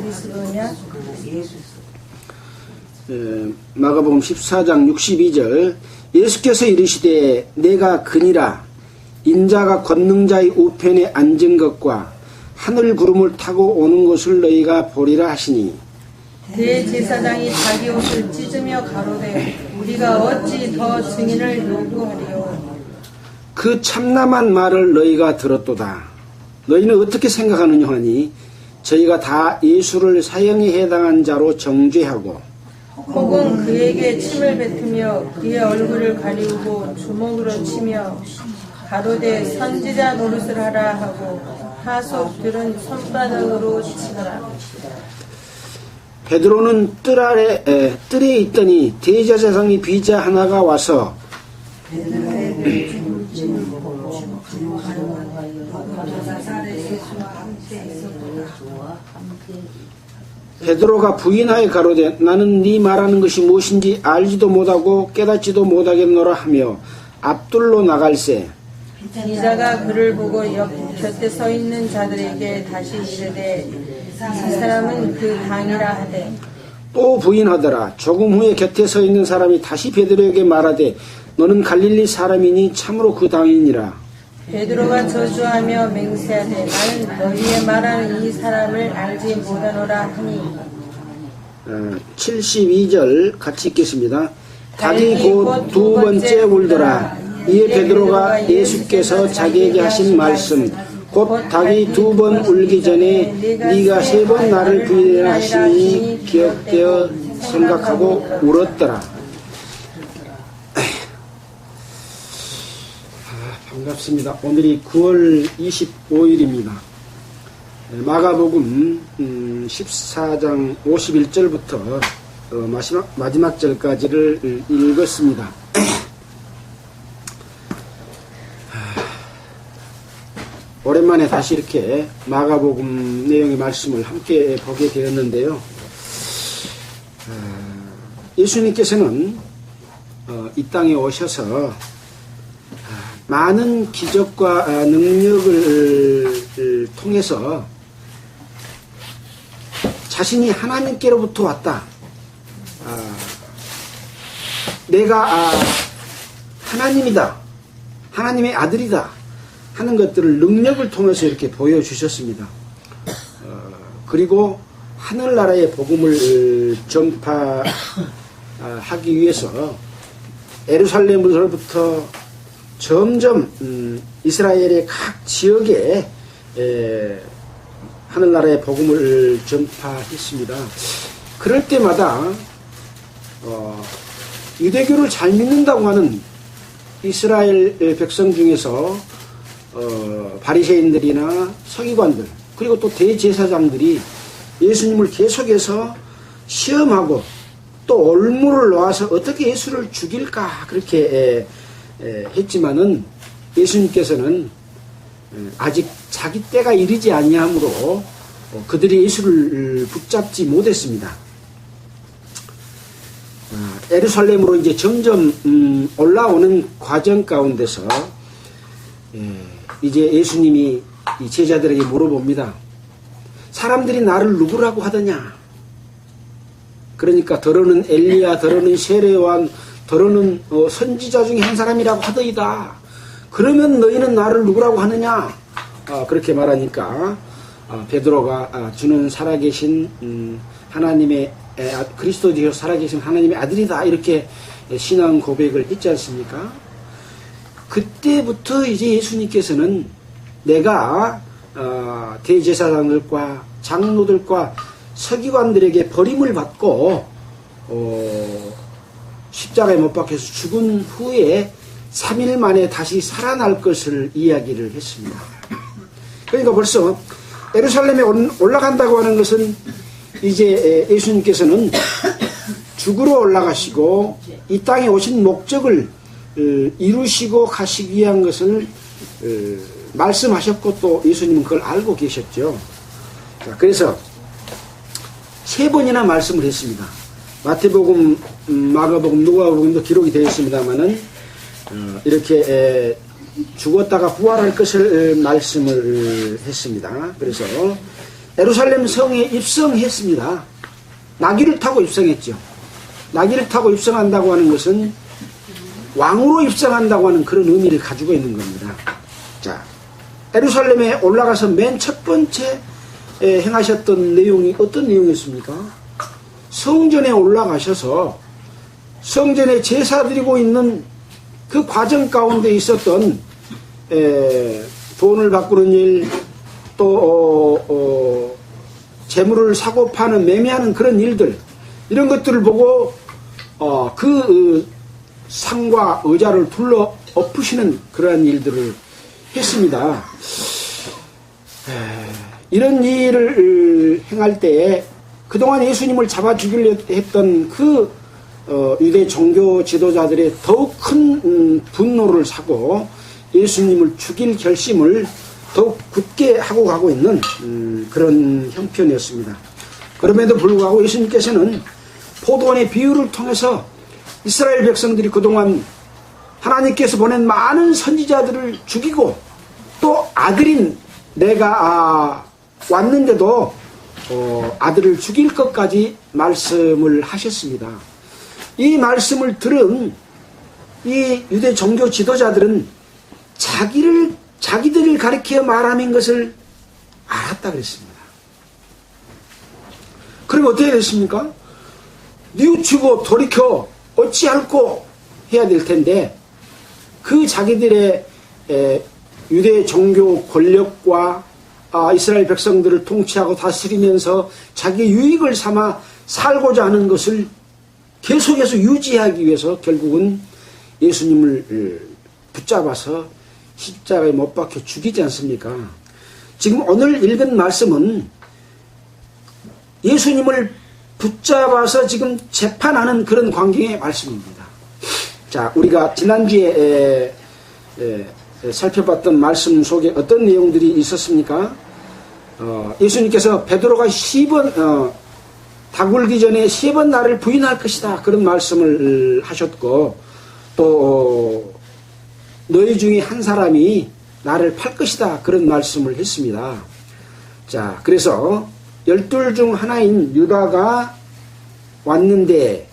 그리스도냐? 마가복음 14장 62절 예수께서 이르시되 내가 그니라 인자가 권능자의 우편에 앉은 것과 하늘 구름을 타고 오는 것을 너희가 보리라 하시니 대제사장이 자기 옷을 찢으며 가로되 우리가 어찌 더 증인을 요구하리요. 그 참남한 말을 너희가 들었도다. 너희는 어떻게 생각하느냐 하니 저희가 다 예수를 사형에 해당한 자로 정죄하고 혹은 그에게 침을 뱉으며 그의 얼굴을 가리우고 주먹으로 치며 가로되 선지자 노릇을 하라 하고 하속들은 손바닥으로 치더라. 베드로는 뜰에 있더니 대제사장의 비자 하나가 와서 베드로가 부인하여 가로되 나는 네 말하는 것이 무엇인지 알지도 못하고 깨닫지도 못하겠노라 하며 앞둘로 나갈새 이자가 그를 보고 옆 곁에 서 있는 자들에게 다시 이르되 이 사람은 그 당이라 하되 또 부인하더라. 조금 후에 곁에 서 있는 사람이 다시 베드로에게 말하되 너는 갈릴리 사람이니 참으로 그 당이니라. 베드로가 저주하며 맹세하되 나는 너희의 말하는 이 사람을 알지 못하노라 하니 72절 같이 읽겠습니다. 닭이 곧 두 번째 울더라. 이에 베드로가 예수께서 자기에게 하신 말씀 곧 닭이 두 번 울기 전에 네가 세 번 나를 부인하라 하시니 기억되어 생각하고 울었더라. 반갑습니다. 오늘이 9월 25일입니다. 마가복음 14장 51절부터 마지막 절까지를 읽었습니다. 오랜만에 다시 이렇게 마가복음 내용의 말씀을 함께 보게 되었는데요. 예수님께서는 이 땅에 오셔서 많은 기적과 능력을 통해서 자신이 하나님께로부터 왔다. 내가 하나님이다. 하나님의 아들이다. 하는 것들을 능력을 통해서 이렇게 보여주셨습니다. 그리고 하늘나라의 복음을 전파하기 위해서 예루살렘으로부터 점점 이스라엘의 각 지역에 하늘나라의 복음을 전파했습니다. 그럴 때마다 유대교를 잘 믿는다고 하는 이스라엘 백성 중에서 바리새인들이나 서기관들 그리고 또 대제사장들이 예수님을 계속해서 시험하고 또 올무를 놓아서 어떻게 예수를 죽일까 그렇게 했지만은 예수님께서는 아직 자기 때가 이르지 아니하므로 그들이 예수를 붙잡지 못했습니다. 예루살렘으로 이제 점점 올라오는 과정 가운데서 이제 예수님이 이 제자들에게 물어봅니다. 사람들이 나를 누구라고 하더냐? 그러니까 더러는 엘리야, 더러는 세례요한, 더러는 선지자 중에 한 사람이라고 하더이다. 그러면 너희는 나를 누구라고 하느냐? 그렇게 말하니까 베드로가 주는 살아계신 하나님의 그리스도 되어 살아계신 하나님의 아들이다. 이렇게 신앙 고백을 했지 않습니까? 그때부터 이제 예수님께서는 내가 대제사장들과 장로들과 서기관들에게 버림을 받고 십자가에 못 박혀서 죽은 후에 3일 만에 다시 살아날 것을 이야기를 했습니다. 그러니까 벌써 예루살렘에 올라간다고 하는 것은 이제 예수님께서는 죽으러 올라가시고 이 땅에 오신 목적을 이루시고 가시기 위한 것을 말씀하셨고 또 예수님은 그걸 알고 계셨죠. 그래서 3번이나 말씀을 했습니다. 마태복음, 마가복음, 누가복음도 기록이 되어 있습니다만은 이렇게 죽었다가 부활할 것을 말씀을 했습니다. 그래서 예루살렘 성에 입성했습니다. 나귀를 타고 입성했죠. 나귀를 타고 입성한다고 하는 것은 왕으로 입성한다고 하는 그런 의미를 가지고 있는 겁니다. 자, 예루살렘에 올라가서 맨 첫 번째 행하셨던 내용이 어떤 내용이었습니까? 성전에 올라가셔서 성전에 제사 드리고 있는 그 과정 가운데 있었던 돈을 바꾸는 일, 또 재물을 사고 파는 매매하는 그런 일들, 이런 것들을 보고 그 상과 의자를 둘러 엎으시는 그러한 일들을 했습니다. 이런 일을 행할 때에 그동안 예수님을 잡아 죽이려 했던 그 유대 종교 지도자들의 더욱 큰 분노를 사고 예수님을 죽일 결심을 더욱 굳게 하고 가고 있는 그런 형편이었습니다. 그럼에도 불구하고 예수님께서는 포도원의 비유를 통해서 이스라엘 백성들이 그동안 하나님께서 보낸 많은 선지자들을 죽이고 또 아들인 내가 왔는데도 아들을 죽일 것까지 말씀을 하셨습니다. 이 말씀을 들은 이 유대 종교 지도자들은 자기들을 가리켜 말하는 것을 알았다 그랬습니다. 그럼 어떻게 됐습니까? 뉘우치고 돌이켜 어찌할꼬 해야 될 텐데, 그 자기들의 유대 종교 권력과 이스라엘 백성들을 통치하고 다스리면서 자기 유익을 삼아 살고자 하는 것을 계속해서 유지하기 위해서 결국은 예수님을 붙잡아서 십자가에 못 박혀 죽이지 않습니까? 지금 오늘 읽은 말씀은 예수님을 붙잡아서 지금 재판하는 그런 광경의 말씀입니다. 자, 우리가 지난주에 살펴봤던 말씀 속에 어떤 내용들이 있었습니까? 예수님께서 베드로가 10번 닭 울기 전에 10번 나를 부인할 것이다, 그런 말씀을 하셨고, 또 너희 중에 한 사람이 나를 팔 것이다, 그런 말씀을 했습니다. 자, 그래서 12 중 하나인 유다가 왔는데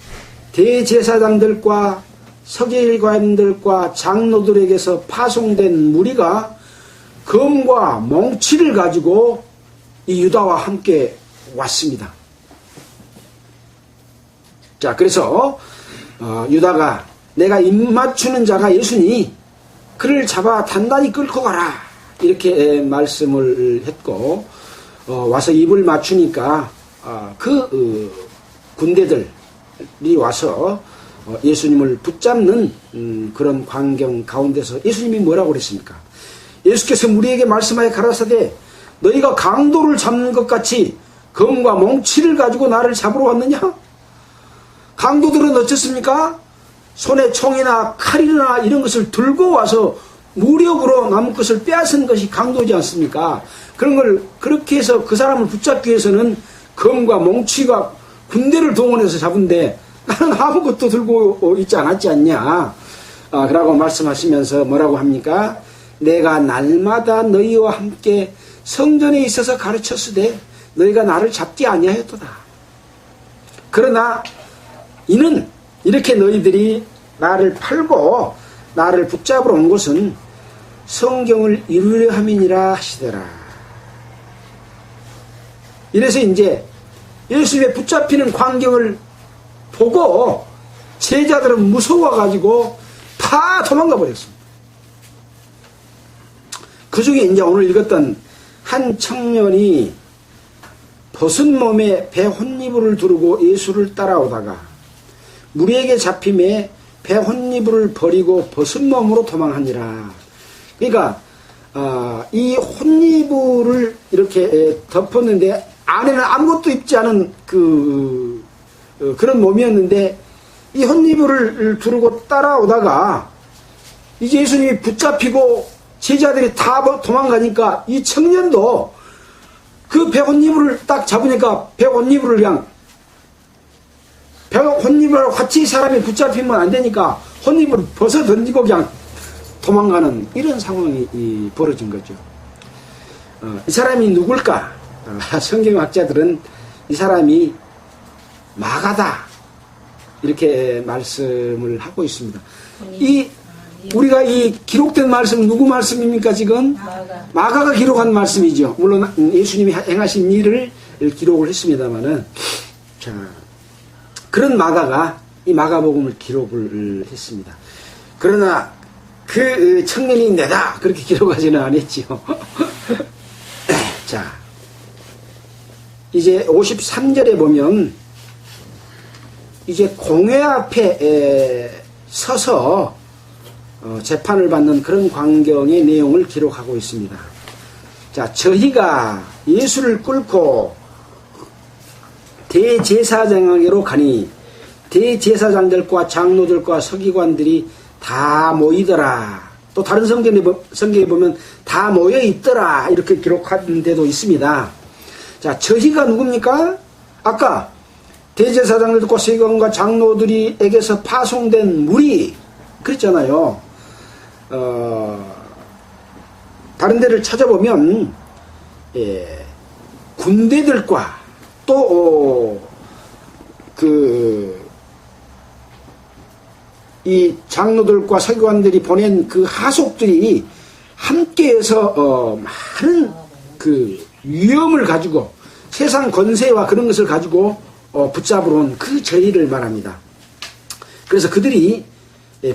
대제사장들과 서기관들과 장로들에게서 파송된 무리가 검과 몽치를 가지고 이 유다와 함께 왔습니다. 자, 그래서 유다가 내가 입맞추는 자가 예수니 그를 잡아 단단히 끌고 가라, 이렇게 말씀을 했고, 와서 입을 맞추니까 군대들이 와서 예수님을 붙잡는 그런 광경 가운데서 예수님이 뭐라고 그랬습니까? 예수께서 무리에게 말씀하여 가라사대 너희가 강도를 잡는 것 같이 검과 몽치를 가지고 나를 잡으러 왔느냐? 강도들은 어떻습니까? 손에 총이나 칼이나 이런 것을 들고 와서 무력으로 남의 것을 빼앗은 것이 강도지 않습니까? 그런 걸 그렇게 해서 그 사람을 붙잡기 위해서는 검과 몽치가 군대를 동원해서 잡은데 나는 아무것도 들고 있지 않았지 않냐? 그러고 말씀하시면서 뭐라고 합니까? 내가 날마다 너희와 함께 성전에 있어서 가르쳤으되 너희가 나를 잡지 아니하였도다. 그러나 이는 이렇게 너희들이 나를 팔고 나를 붙잡으러 온 것은 성경을 이루려 함이니라 하시더라. 이래서 이제 예수님의 붙잡히는 광경을 보고 제자들은 무서워가지고 다 도망가 버렸습니다. 그 중에 이제 오늘 읽었던 한 청년이 벗은 몸에 배 혼이불을 두르고 예수를 따라오다가 무리에게 잡힘에 배 혼이불을 버리고 벗은 몸으로 도망하니라. 그러니까 이 혼이불을 이렇게 덮었는데 안에는 아무것도 입지 않은 그런 몸이었는데 이 혼이불을 두르고 따라오다가 이제 예수님이 붙잡히고 제자들이 다 도망가니까 이 청년도 그 배 혼이불을 딱 잡으니까 배 혼이불을 그냥 배 혼이불하고 같이 사람이 붙잡히면 안 되니까 혼이불을 벗어 던지고 그냥 도망가는 이런 상황이 벌어진 거죠. 이 사람이 누굴까? 성경학자들은 이 사람이 마가다 이렇게 말씀을 하고 있습니다. 우리가 이 기록된 말씀 누구 말씀입니까 지금? 마가가 기록한 말씀이죠. 물론 예수님이 행하신 일을 기록을 했습니다마는, 자, 그런 마가가 이 마가복음을 기록을 했습니다. 그러나 그 청년이 내다 그렇게 기록하지는 않았지요. 자, 이제 53절에 보면 이제 공회 앞에 서서 재판을 받는 그런 광경의 내용을 기록하고 있습니다. 자, 저희가 예수를 끌고 대제사장에게로 가니 대제사장들과 장로들과 서기관들이 다 모이더라. 또 다른 성경에 보면 다 모여 있더라 이렇게 기록한 데도 있습니다. 자, 저희가 누굽니까? 아까 대제사장들과 서기관과 장로들에게서 파송된 무리 그랬잖아요. 다른 데를 찾아보면 군대들과 또 이 장로들과 서기관들이 보낸 그 하속들이 함께해서 많은 그 위험을 가지고 세상 권세와 그런 것을 가지고 붙잡으러 온 그 저희를 말합니다. 그래서 그들이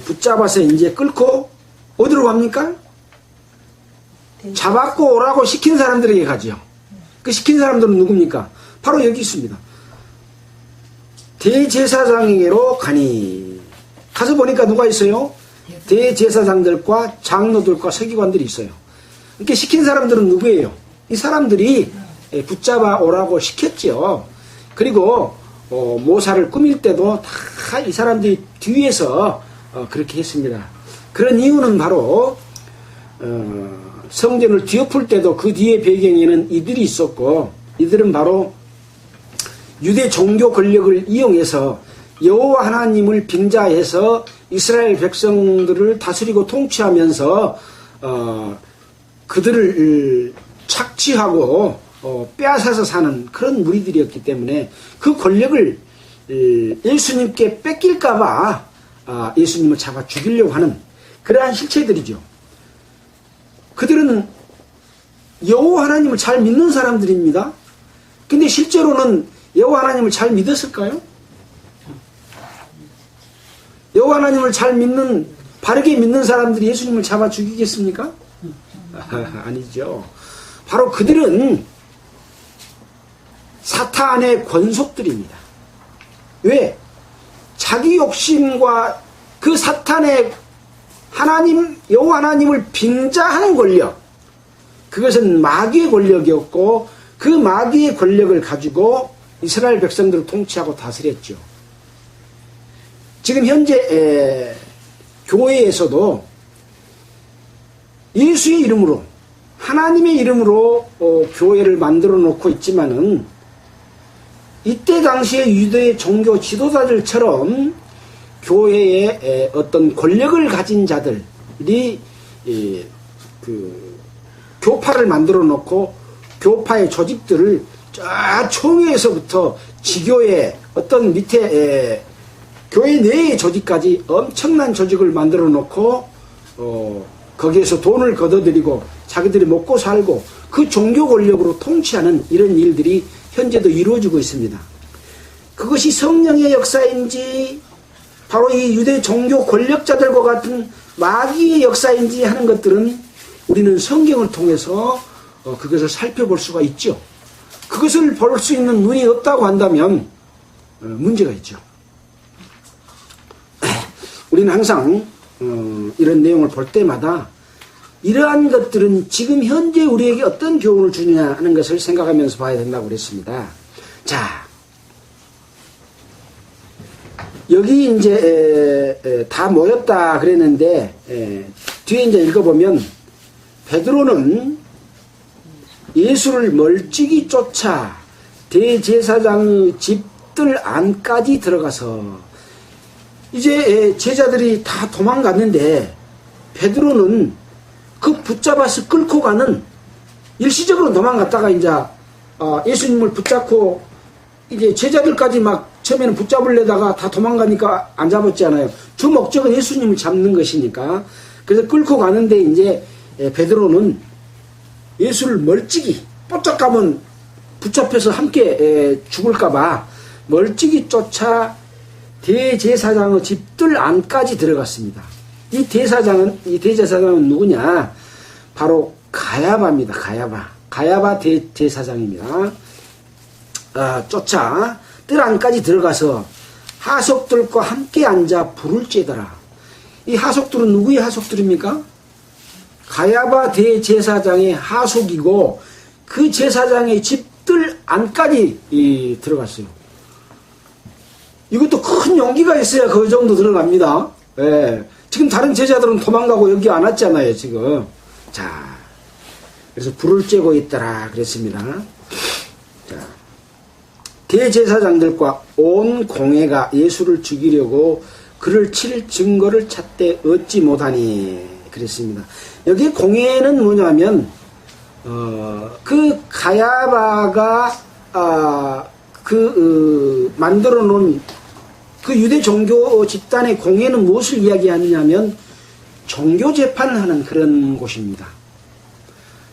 붙잡아서 이제 끌고 어디로 갑니까? 잡았고 오라고 시킨 사람들에게 가죠. 그 시킨 사람들은 누굽니까? 바로 여기 있습니다. 대제사장에게로 가니. 가서 보니까 누가 있어요? 대제사장들과 장로들과 서기관들이 있어요. 이렇게 시킨 사람들은 누구예요? 이 사람들이 붙잡아 오라고 시켰죠. 그리고 모사를 꾸밀 때도 다 이 사람들이 뒤에서 그렇게 했습니다. 그런 이유는 바로 성전을 뒤엎을 때도 그 뒤에 배경에는 이들이 있었고, 이들은 바로 유대 종교 권력을 이용해서 여호와 하나님을 빙자해서 이스라엘 백성들을 다스리고 통치하면서 그들을 착취하고 빼앗아서 사는 그런 무리들이었기 때문에 그 권력을 예수님께 뺏길까봐 예수님을 잡아 죽이려고 하는 그러한 실체들이죠. 그들은 여호와 하나님을 잘 믿는 사람들입니다. 근데 실제로는 여호와 하나님을 잘 믿었을까요? 여호와 하나님을 잘 믿는, 바르게 믿는 사람들이 예수님을 잡아 죽이겠습니까? 아니죠. 바로 그들은 사탄의 권속들입니다. 왜? 자기 욕심과 그 사탄의 여호와 하나님을 빙자하는 권력, 그것은 마귀의 권력이었고, 그 마귀의 권력을 가지고 이스라엘 백성들을 통치하고 다스렸죠. 지금 현재 교회에서도 예수의 이름으로, 하나님의 이름으로 교회를 만들어 놓고 있지만은, 이때 당시에 유대 종교 지도자들처럼 교회에 어떤 권력을 가진 자들이 교파를 만들어 놓고 교파의 조직들을 저 총회에서부터 지교의 어떤 밑에 교회 내의 조직까지 엄청난 조직을 만들어 놓고 거기에서 돈을 걷어들이고 자기들이 먹고 살고 그 종교 권력으로 통치하는 이런 일들이 현재도 이루어지고 있습니다. 그것이 성령의 역사인지 바로 이 유대 종교 권력자들과 같은 마귀의 역사인지 하는 것들은 우리는 성경을 통해서 그것을 살펴볼 수가 있죠. 그것을 볼 수 있는 눈이 없다고 한다면 문제가 있죠. 우리는 항상 이런 내용을 볼 때마다 이러한 것들은 지금 현재 우리에게 어떤 교훈을 주느냐 하는 것을 생각하면서 봐야 된다고 그랬습니다. 자, 여기 이제 다 모였다 그랬는데 뒤에 이제 읽어보면 베드로는 예수를 멀찍이 쫓아 대제사장의 집들 안까지 들어가서, 이제 제자들이 다 도망갔는데 베드로는 그 붙잡아서 끌고 가는, 일시적으로 도망갔다가 이제 예수님을 붙잡고 이제 제자들까지 막 처음에는 붙잡으려다가 다 도망가니까 안 잡았잖아요. 주 목적은 예수님을 잡는 것이니까. 그래서 끌고 가는데 이제 베드로는 예수를 멀찍이 뽀짝 가면 붙잡혀서 함께 죽을까봐 멀찍이 쫓아 대제사장의 집들 안까지 들어갔습니다. 이 대제사장은 누구냐? 바로 가야바입니다. 가야바 대제사장입니다. 쫓아 뜰 안까지 들어가서 하속들과 함께 앉아 불을 쬐더라. 이 하속들은 누구의 하속들입니까? 가야바 대제사장의 하속이고 그 제사장의 집들 안까지 들어갔어요. 이것도 큰 용기가 있어야 그 정도 들어갑니다. 예. 지금 다른 제자들은 도망가고 여기 안 왔잖아요, 지금. 자, 그래서 불을 쬐고 있더라 그랬습니다. 자, 대제사장들과 온 공회가 예수를 죽이려고 그를 칠 증거를 찾되 얻지 못하니 그랬습니다. 여기 공회는 뭐냐면 그 가야바가 만들어 놓은 그 유대 종교 집단의 공회는 무엇을 이야기하느냐면 종교 재판을 하는 그런 곳입니다.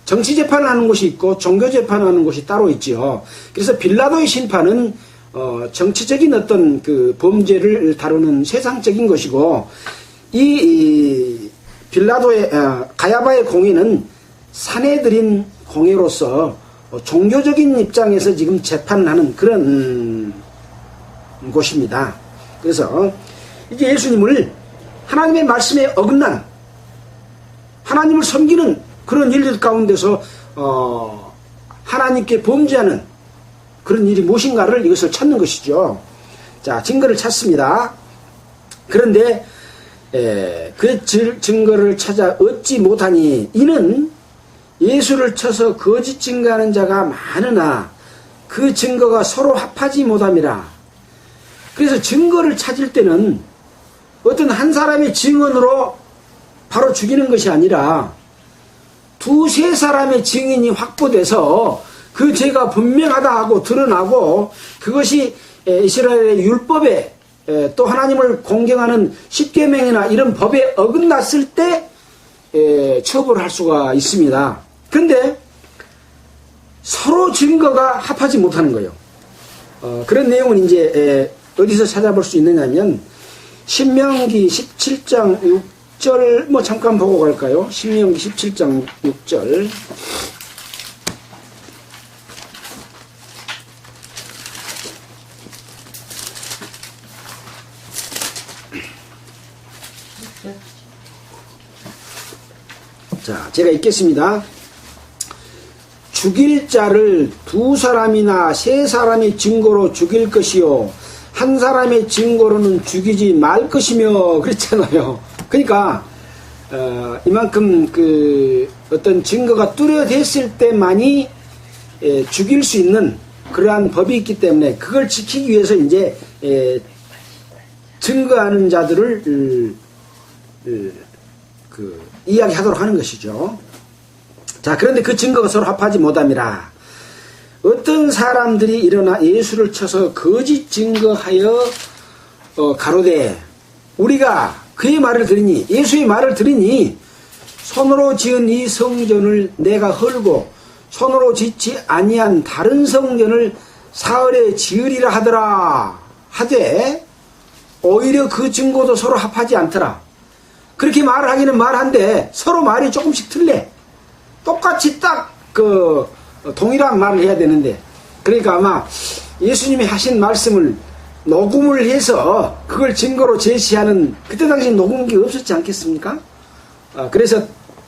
정치 재판을 하는 곳이 있고 종교 재판을 하는 곳이 따로 있죠. 그래서 빌라도의 심판은 정치적인 어떤 그 범죄를 다루는 세상적인 것이고 이 빌라도의 가야바의 공회는 사내들인 공회로서 종교적인 입장에서 지금 재판을 하는 그런 곳입니다. 그래서 이제 예수님을 하나님의 말씀에 어긋난 하나님을 섬기는 그런 일들 가운데서 하나님께 범죄하는 그런 일이 무엇인가를 이것을 찾는 것이죠. 자, 증거를 찾습니다. 그런데 그 증거를 찾아 얻지 못하니 이는 예수를 쳐서 거짓 증거하는 자가 많으나 그 증거가 서로 합하지 못함이라. 그래서 증거를 찾을 때는 어떤 한 사람의 증언으로 바로 죽이는 것이 아니라 두세 사람의 증인이 확보돼서 그 죄가 분명하다 하고 드러나고 그것이 이스라엘의 율법에 또 하나님을 공경하는 십계명이나 이런 법에 어긋났을 때 처벌할 수가 있습니다. 그런데 서로 증거가 합하지 못하는 거예요. 그런 내용은 이제 어디서 찾아볼 수 있느냐면 신명기 17장 6절 뭐 잠깐 보고 갈까요? 신명기 17장 6절. 자, 제가 읽겠습니다. 죽일 자를 두 사람이나 세 사람의 증거로 죽일 것이요 한 사람의 증거로는 죽이지 말 것이며 그랬잖아요. 그러니까 이만큼 그 어떤 증거가 뚜렷했을 때만이 죽일 수 있는 그러한 법이 있기 때문에 그걸 지키기 위해서 이제 증거하는 자들을 이야기하도록 하는 것이죠. 자, 그런데 그 증거가 서로 합하지 못함이라. 어떤 사람들이 일어나 예수를 쳐서 거짓 증거하여 가로되 우리가 그의 말을 들으니 예수의 말을 들으니 손으로 지은 이 성전을 내가 헐고 손으로 짓지 아니한 다른 성전을 사흘에 지으리라 하더라 하되 오히려 그 증거도 서로 합하지 않더라. 그렇게 말을 하기는 말한데 서로 말이 조금씩 틀려. 똑같이 딱 동일한 말을 해야 되는데 그러니까 아마 예수님이 하신 말씀을 녹음을 해서 그걸 증거로 제시하는 그때 당시 녹음기 없었지 않겠습니까? 그래서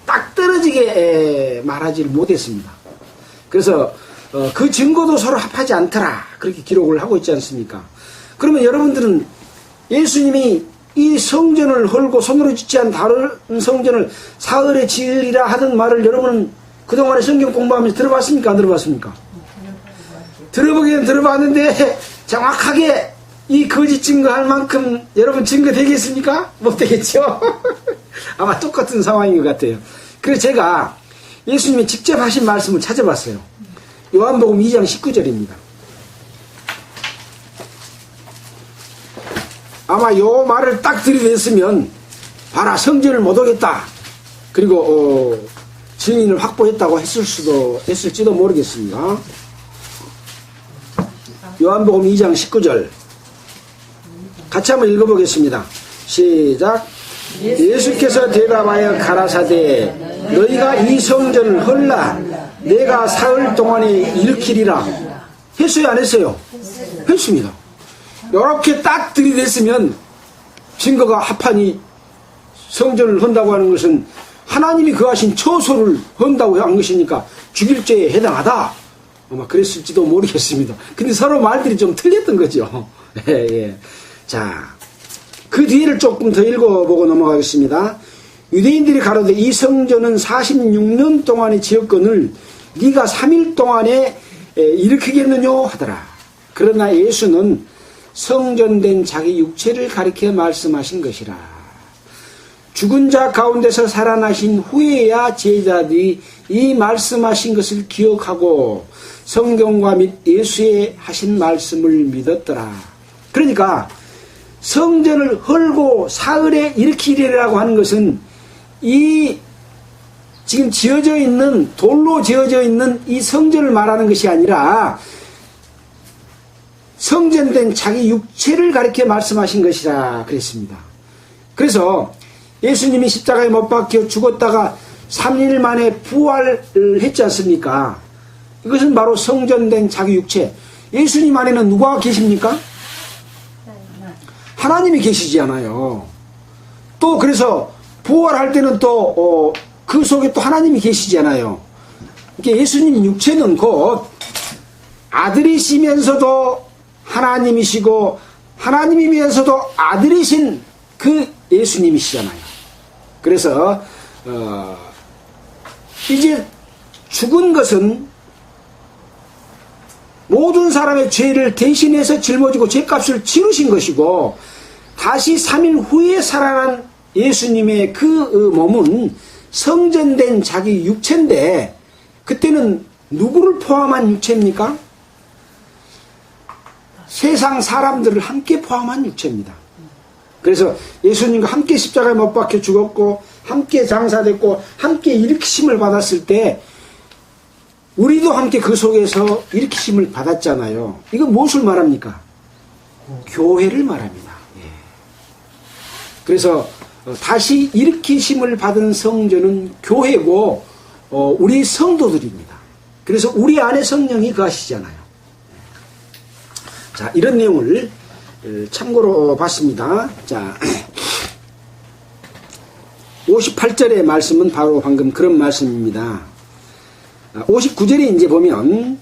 딱 떨어지게 말하지 못했습니다. 그래서 그 증거도 서로 합하지 않더라 그렇게 기록을 하고 있지 않습니까? 그러면 여러분들은 예수님이 이 성전을 헐고 손으로 짓지 않은 다른 성전을 사흘에 지으리라 하던 말을 여러분은 그동안에 성경 공부하면서 들어봤습니까? 안 들어봤습니까? 들어보기는 들어봤는데 정확하게 이 거짓 증거할 만큼 여러분 증거 되겠습니까? 못 되겠죠? 아마 똑같은 상황인 것 같아요. 그래서 제가 예수님이 직접 하신 말씀을 찾아봤어요. 요한복음 2장 19절입니다. 아마 요 말을 딱 들이댔으면 봐라 성전을 못 오겠다. 그리고 증인을 확보했다고 했을지도 모르겠습니다. 요한복음 2장 19절 같이 한번 읽어보겠습니다. 시작. 예수께서 대답하여 가라사대 너희가 이 성전을 헐라 내가 사흘 동안에 일으키리라. 했어요 안 했어요? 했습니다. 이렇게 딱 들이댔으면 증거가 합하니 성전을 헌다고 하는 것은 하나님이 거하신 처소를 헌다고 한 것이니까 죽일 죄에 해당하다. 아마 그랬을지도 모르겠습니다. 근데 서로 말들이 좀 틀렸던 거죠. 예. 자, 그 뒤를 조금 더 읽어보고 넘어가겠습니다. 유대인들이 가로되 이 성전은 46년 동안의 지었건을 네가 3일 동안에 일으키겠느냐 하더라. 그러나 예수는 성전된 자기 육체를 가리켜 말씀하신 것이라. 죽은 자 가운데서 살아나신 후에야 제자들이 이 말씀하신 것을 기억하고 성경과 및 예수의 하신 말씀을 믿었더라. 그러니까 성전을 헐고 사흘에 일으키리라고 하는 것은 이 지금 지어져 있는 돌로 지어져 있는 이 성전을 말하는 것이 아니라 성전된 자기 육체를 가리켜 말씀하신 것이라 그랬습니다. 그래서 예수님이 십자가에 못 박혀 죽었다가 3일 만에 부활을 했지 않습니까? 이것은 바로 성전된 자기 육체. 예수님 안에는 누가 계십니까? 하나님이 계시지 않아요. 또 그래서 부활할 때는 또 그 속에 또 하나님이 계시지 않아요. 그러니까 예수님 육체는 곧 아들이시면서도 하나님이시고 하나님이면서도 아들이신 그 예수님이시잖아요. 그래서 이제 죽은 것은 모든 사람의 죄를 대신해서 짊어지고 죄값을 치르신 것이고 다시 3일 후에 살아난 예수님의 그 몸은 성전된 자기 육체인데 그때는 누구를 포함한 육체입니까? 세상 사람들을 함께 포함한 육체입니다. 그래서 예수님과 함께 십자가에 못 박혀 죽었고 함께 장사됐고 함께 일으키심을 받았을 때 우리도 함께 그 속에서 일으키심을 받았잖아요. 이건 무엇을 말합니까? 교회를 말합니다. 예. 그래서 다시 일으키심을 받은 성전은 교회고 우리 성도들입니다. 그래서 우리 안에 성령이 거하시잖아요. 자, 이런 내용을 참고로 봤습니다. 자, 58절의 말씀은 바로 방금 그런 말씀입니다. 59절에 이제 보면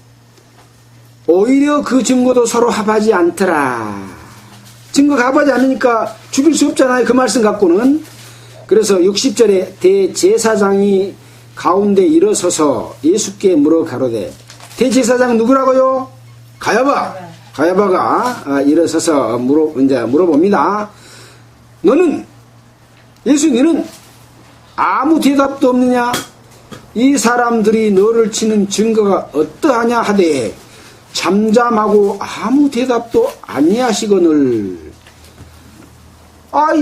오히려 그 증거도 서로 합하지 않더라. 증거가 합하지 않으니까 죽일 수 없잖아요. 그 말씀 갖고는. 그래서 60절에 대제사장이 가운데 일어서서 예수께 물어 가로되 대제사장 누구라고요? 가야바가 일어서서 물어봅니다. 너는 예수 너는 아무 대답도 없느냐? 이 사람들이 너를 치는 증거가 어떠하냐 하되 잠잠하고 아무 대답도 아니하시거늘.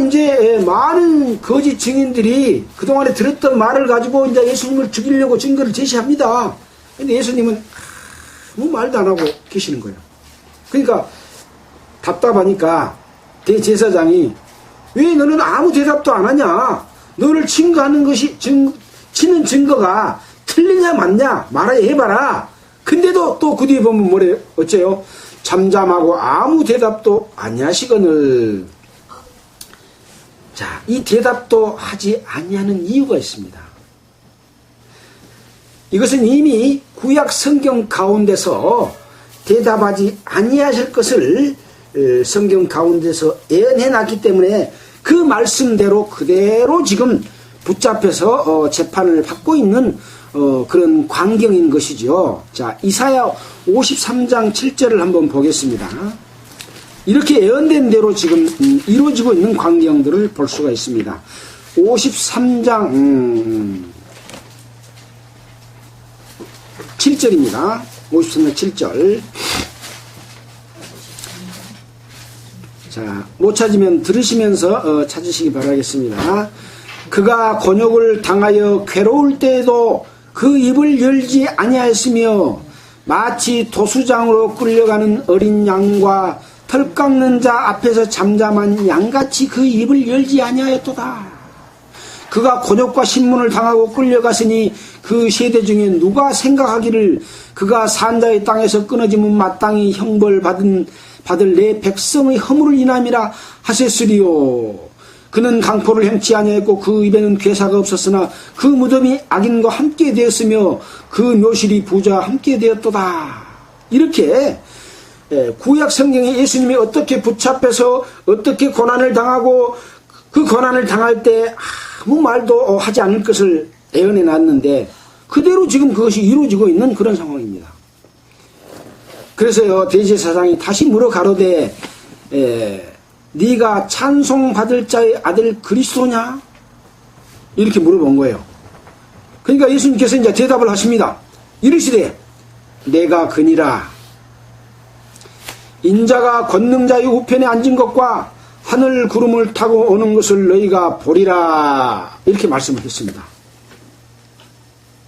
이제 많은 거짓 증인들이 그동안에 들었던 말을 가지고 이제 예수님을 죽이려고 증거를 제시합니다. 근데 예수님은 아무 말도 안 하고 계시는 거예요. 그러니까 답답하니까 대제사장이 왜 너는 아무 대답도 안 하냐? 너를 증거하는 것이 치는 증거가 틀리냐 맞냐 말아야 해봐라. 근데도 또 그 뒤에 보면 뭐래요? 어째요? 잠잠하고 아무 대답도 아니하시거늘. 자, 이 대답도 하지 아니하는 이유가 있습니다. 이것은 이미 구약 성경 가운데서 대답하지 아니하실 것을 성경 가운데서 예언해 놨기 때문에 그 말씀대로 그대로 지금 붙잡혀서 재판을 받고 있는 그런 광경인 것이죠. 자, 이사야 53장 7절을 한번 보겠습니다. 이렇게 예언된 대로 지금 이루어지고 있는 광경들을 볼 수가 있습니다. 53장 7절입니다. 53장 7절. 자, 못 찾으면 들으시면서 찾으시기 바라겠습니다. 그가 곤욕을 당하여 괴로울 때에도 그 입을 열지 아니하였으며 마치 도수장으로 끌려가는 어린 양과 털 깎는 자 앞에서 잠잠한 양같이 그 입을 열지 아니하였도다. 그가 곤욕과 신문을 당하고 끌려갔으니 그 세대 중에 누가 생각하기를 그가 산자의 땅에서 끊어지면 마땅히 형벌 받을 내 백성의 허물을 인함이라 하셨으리요. 그는 강포를 행치 아니하였고 그 입에는 괴사가 없었으나 그 무덤이 악인과 함께 되었으며 그 묘실이 부자와 함께 되었도다. 이렇게 구약 성경에 예수님이 어떻게 붙잡혀서 어떻게 고난을 당하고 그 고난을 당할 때 아무 말도 하지 않을 것을 예언해 놨는데 그대로 지금 그것이 이루어지고 있는 그런 상황입니다. 그래서요, 대제사장이 다시 물어 가로되 네가 찬송받을 자의 아들 그리스도냐? 이렇게 물어본 거예요. 그러니까 예수님께서 이제 대답을 하십니다. 이르시되 내가 그니라. 인자가 권능자의 우편에 앉은 것과 하늘 구름을 타고 오는 것을 너희가 보리라. 이렇게 말씀을 했습니다.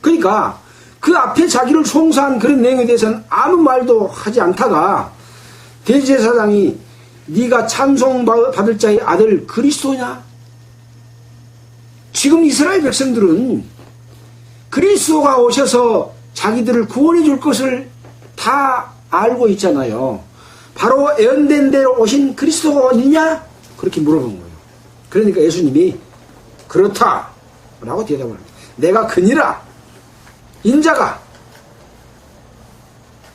그러니까 그 앞에 자기를 송사한 그런 내용에 대해서는 아무 말도 하지 않다가 대제사장이 네가 찬송받을 자의 아들 그리스도냐? 지금 이스라엘 백성들은 그리스도가 오셔서 자기들을 구원해 줄 것을 다 알고 있잖아요. 바로 예언된 대로 오신 그리스도가 있냐? 그렇게 물어본 거예요. 그러니까 예수님이 그렇다 라고 대답을 합니다. 내가 그니라.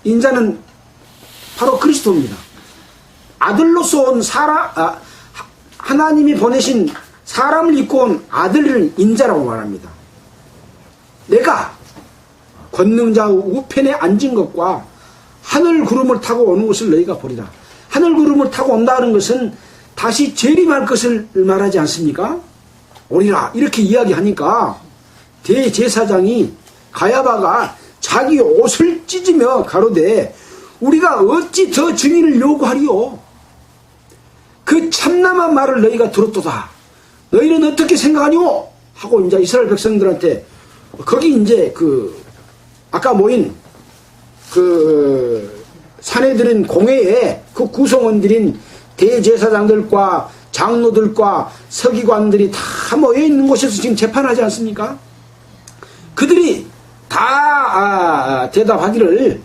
인자는 바로 그리스도입니다. 아들로서 온 하나님이 보내신 사람을 입고 온 아들을 인자라고 말합니다. 내가 권능자 우편에 앉은 것과 하늘 구름을 타고 오는 것을 너희가 보리라. 하늘 구름을 타고 온다는 것은 다시 재림할 것을 말하지 않습니까? 오리라 이렇게 이야기하니까 대제사장이 가야바가 자기 옷을 찢으며 가로되 우리가 어찌 더 증인을 요구하리요? 그 참남한 말을 너희가 들었도다. 너희는 어떻게 생각하뇨? 하고 이제 이스라엘 백성들한테 거기 이제 아까 모인 사내들인 공회에 그 구성원들인 대제사장들과 장로들과 서기관들이 다 모여 있는 곳에서 지금 재판하지 않습니까? 그들이 다 대답하기를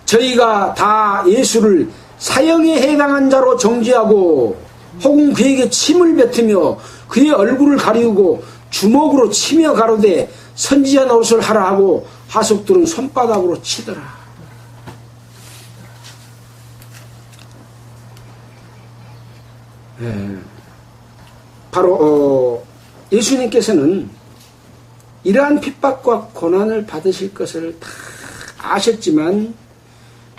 저희가 다 예수를 사형에 해당한 자로 정죄하고 혹은 그에게 침을 뱉으며 그의 얼굴을 가리우고 주먹으로 치며 가로되 선지자 노릇을 하라 하고 하숙들은 손바닥으로 치더라. 바로 예수님께서는 이러한 핍박과 고난을 받으실 것을 다 아셨지만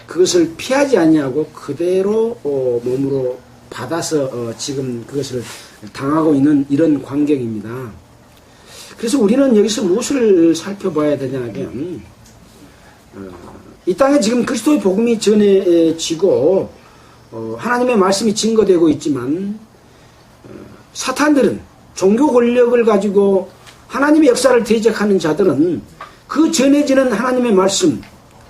그것을 피하지 아니하고 그대로 몸으로 받아서 지금 그것을 당하고 있는 이런 광경입니다. 그래서 우리는 여기서 무엇을 살펴봐야 되냐면 이 땅에 지금 그리스도의 복음이 전해지고 하나님의 말씀이 증거되고 있지만 사탄들은 종교 권력을 가지고 하나님의 역사를 대적하는 자들은 그 전해지는 하나님의 말씀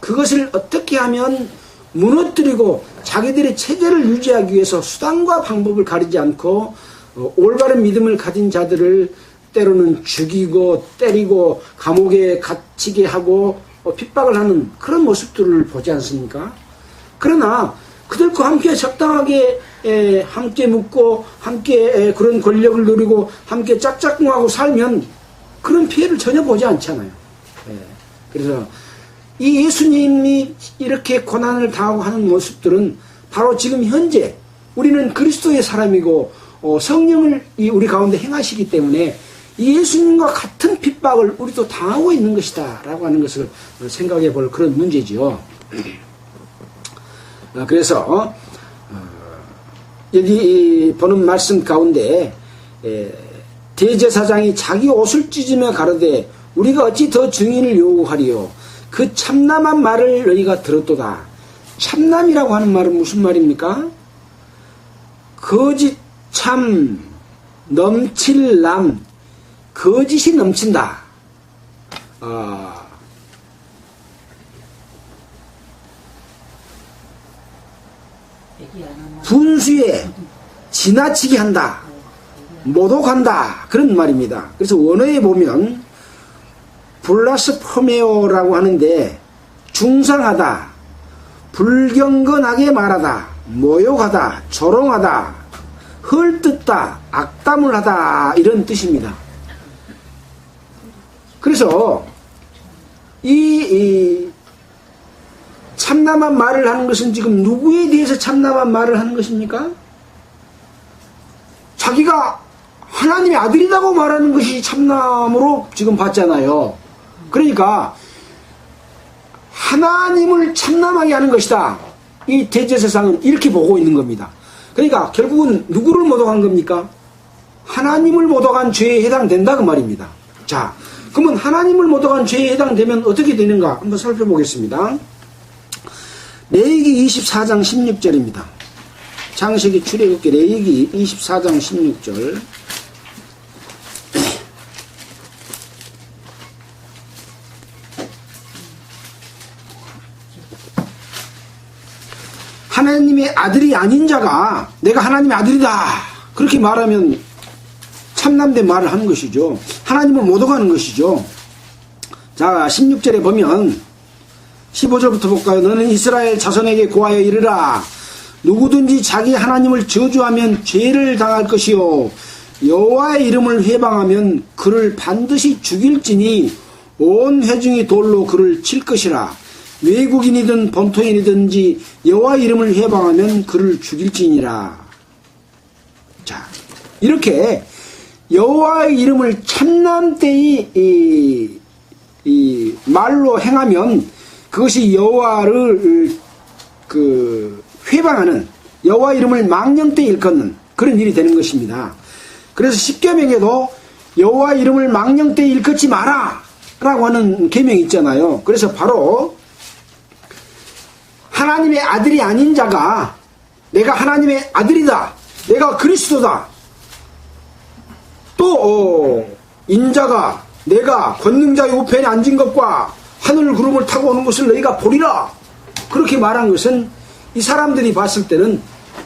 그것을 어떻게 하면 무너뜨리고 자기들의 체제를 유지하기 위해서 수단과 방법을 가리지 않고 올바른 믿음을 가진 자들을 때로는 죽이고 때리고 감옥에 갇히게 하고 핍박을 하는 그런 모습들을 보지 않습니까? 그러나 그들과 함께 적당하게 함께 묵고 함께 그런 권력을 누리고 함께 짝짝꿍하고 살면 그런 피해를 전혀 보지 않잖아요. 그래서 이 예수님이 이렇게 고난을 당하고 하는 모습들은 바로 지금 현재 우리는 그리스도의 사람이고 성령을 우리 가운데 행하시기 때문에 이 예수님과 같은 핍박을 우리도 당하고 있는 것이다 라고 하는 것을 생각해 볼 그런 문제지요. 그래서 여기 보는 말씀 가운데 대제사장이 자기 옷을 찢으며 가로되 우리가 어찌 더 증인을 요구하리요. 그 참남한 말을 너희가 들었도다. 참남이라고 하는 말은 무슨 말입니까? 거짓 참 넘칠 남, 거짓이 넘친다. 분수에 지나치게 한다, 모독한다, 그런 말입니다. 그래서 원어에 보면 블라스포메오라고 하는데 중상하다, 불경건하게 말하다, 모욕하다, 조롱하다, 헐뜯다, 악담을 하다, 이런 뜻입니다. 그래서 이 참남한 말을 하는 것은 지금 누구에 대해서 참남한 말을 하는 것입니까? 자기가 하나님의 아들이라고 말하는 것이 참남으로 지금 봤잖아요. 그러니까 하나님을 참남하게 하는 것이다. 이 대제사장은 이렇게 보고 있는 겁니다. 그러니까 결국은 누구를 모독한 겁니까? 하나님을 모독한 죄에 해당된다 그 말입니다. 자, 그러면 하나님을 모독한 죄에 해당되면 어떻게 되는가 한번 살펴보겠습니다. 레위기 24장 16절입니다. 창세기 출애굽기 레위기 24장 16절. 하나님의 아들이 아닌 자가 내가 하나님의 아들이다 그렇게 말하면 참남된 말을 하는 것이죠. 하나님을 모독하는 것이죠. 자, 16절에 보면 15절부터 볼까요? 너는 이스라엘 자손에게 고하여 이르라. 누구든지 자기 하나님을 저주하면 죄를 당할 것이요 여호와의 이름을 회방하면 그를 반드시 죽일지니 온 회중이 돌로 그를 칠 것이라. 외국인이든 본토인이든지 여호와의 이름을 회방하면 그를 죽일지니라. 자, 이렇게 여호와의 이름을 참남되이 이 말로 행하면 그것이 여호와를 회방하는, 여호와 이름을 망령되이 일컫는 그런 일이 되는 것입니다. 그래서 십계명에도 여호와 이름을 망령되이 일컫지 마라 라고 하는 계명이 있잖아요. 그래서 바로 하나님의 아들이 아닌 자가 내가 하나님의 아들이다, 내가 그리스도다, 또 인자가 내가 권능자의 우편에 앉은 것과 하늘 구름을 타고 오는 것을 너희가 보리라 그렇게 말한 것은 이 사람들이 봤을 때는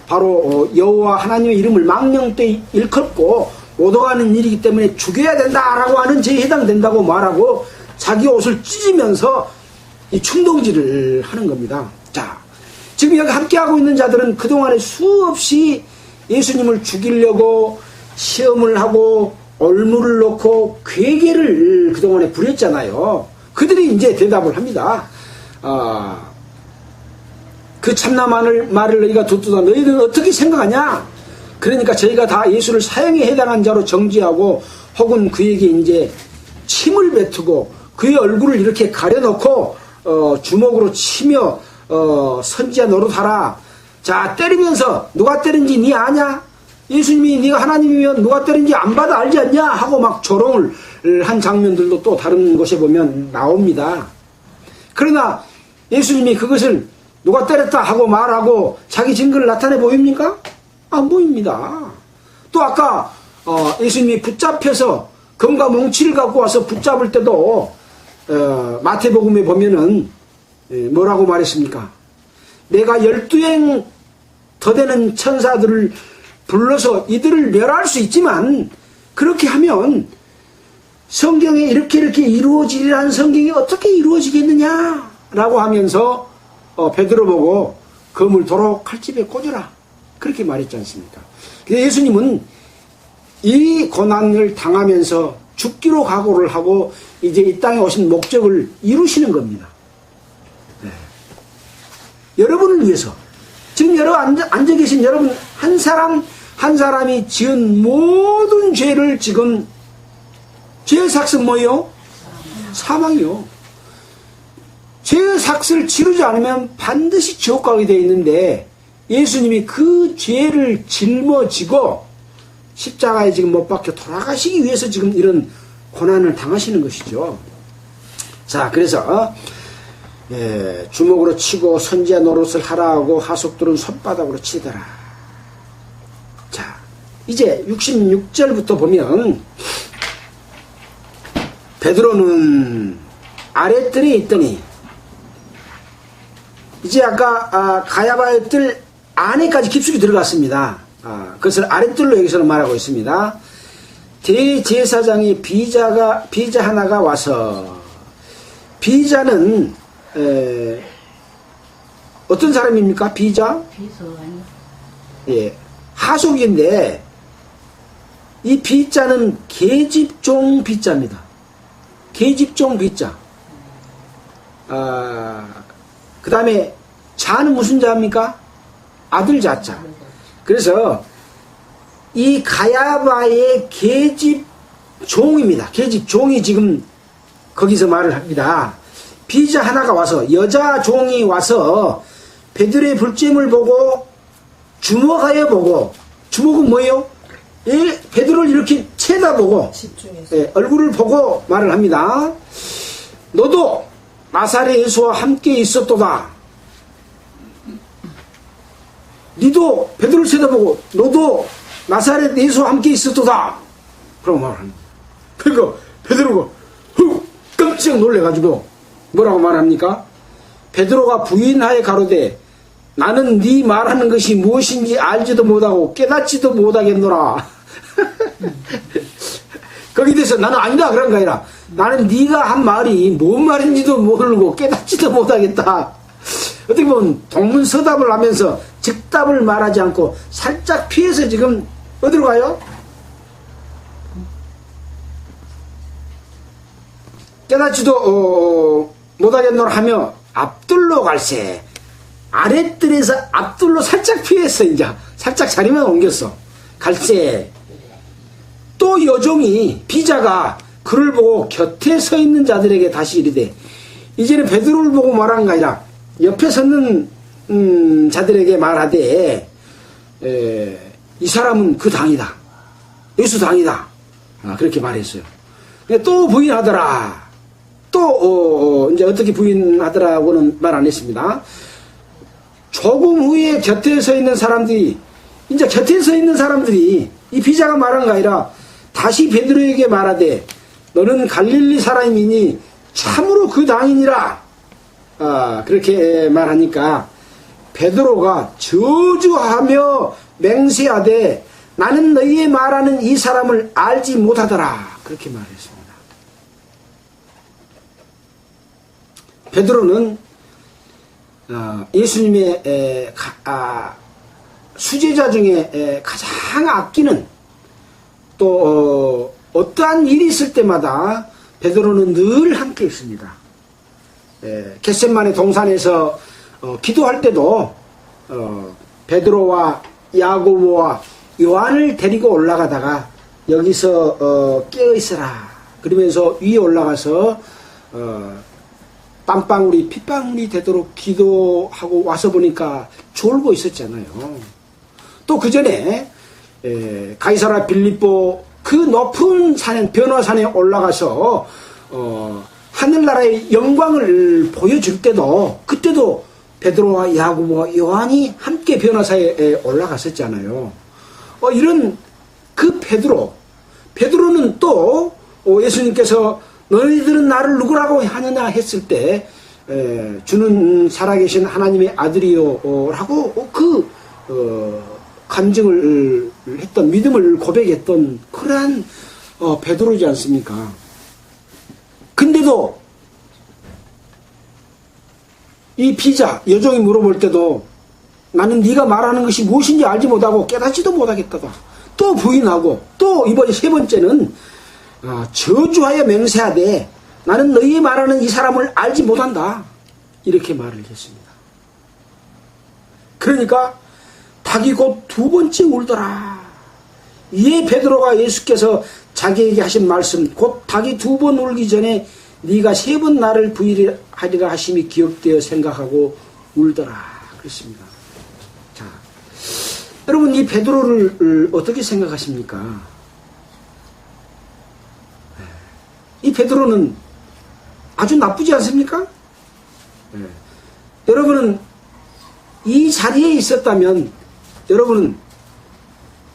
바로 여호와 하나님의 이름을 망령되이 일컫고 모독하는 일이기 때문에 죽여야 된다라고 하는 죄에 해당된다고 말하고 자기 옷을 찢으면서 이 충동질을 하는 겁니다. 자, 지금 여기 함께하고 있는 자들은 그동안에 수없이 예수님을 죽이려고 시험을 하고 얼물을 놓고 괴계를 그동안에 부렸잖아요. 그들이 이제 대답을 합니다. 그 참남한 말을 너희가 듣도다. 너희들은 어떻게 생각하냐? 그러니까 저희가 다 예수를 사형에 해당한 자로 정죄하고 혹은 그에게 이제 침을 뱉고 그의 얼굴을 이렇게 가려놓고 주먹으로 치며 선지자 노릇하라. 자, 때리면서 누가 때린지 니 아냐? 예수님이 네가 하나님이면 누가 때린지 안 봐도 알지 않냐? 하고 막 조롱을 한 장면들도 또 다른 곳에 보면 나옵니다. 그러나 예수님이 그것을 누가 때렸다 하고 말하고 자기 증거를 나타내 보입니까? 안 보입니다. 또 아까 예수님이 붙잡혀서 금과 몽치를 갖고 와서 붙잡을 때도 마태복음에 보면은 뭐라고 말했습니까? 내가 12행 더 되는 천사들을 불러서 이들을 멸할 수 있지만 그렇게 하면 성경에 이렇게 이루어지리라는 성경이 어떻게 이루어지겠느냐 라고 하면서 베드로 보고 검을 도로 칼집에 꽂으라 그렇게 말했지 않습니까? 그래서 예수님은 이 고난을 당하면서 죽기로 각오를 하고 이제 이 땅에 오신 목적을 이루시는 겁니다. 네. 여러분을 위해서 지금 앉아 계신 여러분 한 사람 한 사람이 지은 모든 죄를 지금 죄의 삭은 뭐예요? 사망이요. 죄의 삭을 치르지 않으면 반드시 지옥 가게 되어 있는데 예수님이 그 죄를 짊어지고 십자가에 지금 못 박혀 돌아가시기 위해서 지금 이런 고난을 당하시는 것이죠. 자, 그래서 주먹으로 치고 선지자 노릇을 하라 하고 하속들은 손바닥으로 치더라. 자, 이제 66절부터 보면 베드로는 아랫뜰에 있더니 이제 아까 가야바의 뜰 안에까지 깊숙이 들어갔습니다. 그것을 아랫뜰로 여기서는 말하고 있습니다. 대제사장이 비자 하나가 와서, 비자는 어떤 사람입니까? 비자? 예, 하속인데 이 비자는 계집종 비자입니다. 계집종 비자. 그 다음에 자는 무슨 자입니까? 아들 자자. 그래서 이 가야바의 계집종입니다. 계집종이 지금 거기서 말을 합니다. 비자 하나가 와서, 여자 종이 와서 베드로의 불잼을 보고 주목하여 보고, 주목은 뭐예요? 베드로를 이렇게 쳐다보고 얼굴을 보고 말을 합니다. 너도 나사렛 예수와 함께 있었도다. 니도 베드로를 쳐다보고 너도 나사렛 예수와 함께 있었도다. 그런 말을 합니다. 그러니까 베드로가 깜짝 놀래가지고 뭐라고 말합니까? 베드로가 부인하여 가로되 나는 네 말하는 것이 무엇인지 알지도 못하고 깨닫지도 못하겠노라. 거기에 대해서 나는 아니다 그런 거 아니라 나는 네가 한 말이 뭔 말인지도 모르고 깨닫지도 못하겠다. 어떻게 보면 동문서답을 하면서 즉답을 말하지 않고 살짝 피해서 지금 어디로 가요? 깨닫지도 못하겠노라 하며 앞뜰로 갈세. 아랫뜰에서 앞뜰로 살짝 피했어. 이제 살짝 자리만 옮겼어. 갈세. 또 여종이 비자가 그를 보고 곁에 서 있는 자들에게 다시 이르되, 이제는 베드로를 보고 말한 게 아니라 옆에 섰는 자들에게 말하되, 이 사람은 그 당이다. 예수 당이다. 그렇게 말했어요. 또 부인하더라. 또 이제 어떻게 부인하더라고는 말 안 했습니다. 조금 후에 곁에 서 있는 사람들이, 이제 곁에 서 있는 사람들이 이 비자가 말한 게 아니라 다시 베드로에게 말하되 너는 갈릴리 사람이니 참으로 그 당이니라. 그렇게 말하니까 베드로가 저주하며 맹세하되 나는 너희의 말하는 이 사람을 알지 못하더라. 그렇게 말했습니다. 베드로는 예수님의 수제자 중에 가장 아끼는, 또 어떠한 일이 있을 때마다 베드로는 늘 함께 있습니다. 겟세마네 동산에서 기도할 때도 베드로와 야고보와 요한을 데리고 올라가다가 여기서 깨어있어라 그러면서 위에 올라가서 땀방울이 핏방울이 되도록 기도하고 와서 보니까 졸고 있었잖아요. 또 그 전에 가이사라 빌립보 그 높은 산, 변화산에 올라가서 하늘나라의 영광을 보여줄 때도, 그때도 베드로와 야고보와 요한이 함께 변화사에 올라갔었잖아요. 이런 그 베드로는 또 예수님께서 너희들은 나를 누구라고 하느냐 했을 때 주는 살아계신 하나님의 아들이요 라고 간증을 했던, 믿음을 고백했던 그러한 베드로지 않습니까? 근데도 이 비자 여종이 물어볼 때도 나는 네가 말하는 것이 무엇인지 알지 못하고 깨닫지도 못하겠다다. 또 부인하고, 또 이번에 세 번째는 저주하여 맹세하되 나는 너희 말하는 이 사람을 알지 못한다. 이렇게 말을 했습니다. 그러니까 닭이 곧 두 번째 울더라. 이에 베드로가 예수께서 자기에게 하신 말씀, 곧 닭이 두 번 울기 전에 네가 세 번 나를 부인하리라 하심이 기억되어 생각하고 울더라. 그랬습니다. 자, 여러분 이 베드로를 어떻게 생각하십니까? 베드로는 아주 나쁘지 않습니까? 여러분은 이 자리에 있었다면 여러분은